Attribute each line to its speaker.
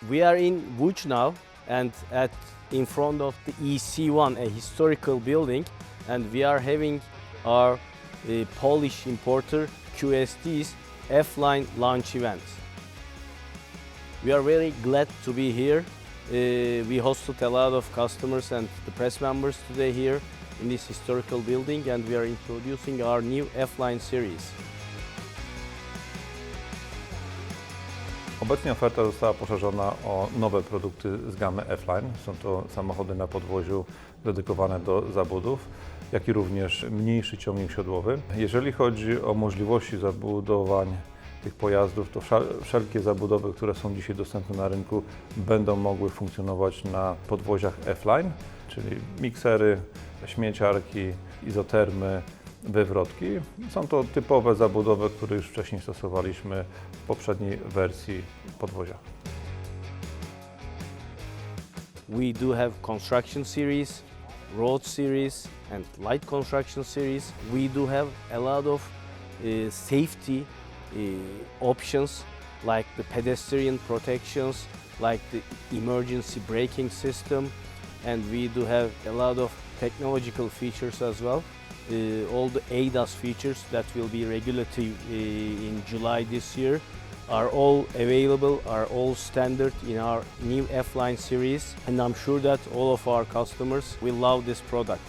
Speaker 1: We are in Łódź now and in front of the EC1, a historical building, and we are having our Polish importer QST's F-LINE launch event. We are very glad to be here. We hosted a lot of customers and the press members today here in this historical building, and we are introducing our new F-LINE series.
Speaker 2: Obecnie oferta została poszerzona o nowe produkty z gamy F-LINE. Są to samochody na podwoziu dedykowane do zabudów, jak i również mniejszy ciągnik siodłowy. Jeżeli chodzi o możliwości zabudowań tych pojazdów, to wszelkie zabudowy, które są dzisiaj dostępne na rynku, będą mogły funkcjonować na podwoziach F-LINE, czyli miksery, śmieciarki, izotermy, wywrotki. Są to typowe zabudowy, które już wcześniej stosowaliśmy w poprzedniej wersji podwozia.
Speaker 1: We do have construction series, road series and light construction series. We do have a lot of safety options like the pedestrian protections, like the emergency braking system, and we do have a lot of technological features as well. All the ADAS features that will be regulated in July this year are all available, are all standard in our new F-LINE series, and I'm sure that all of our customers will love this product.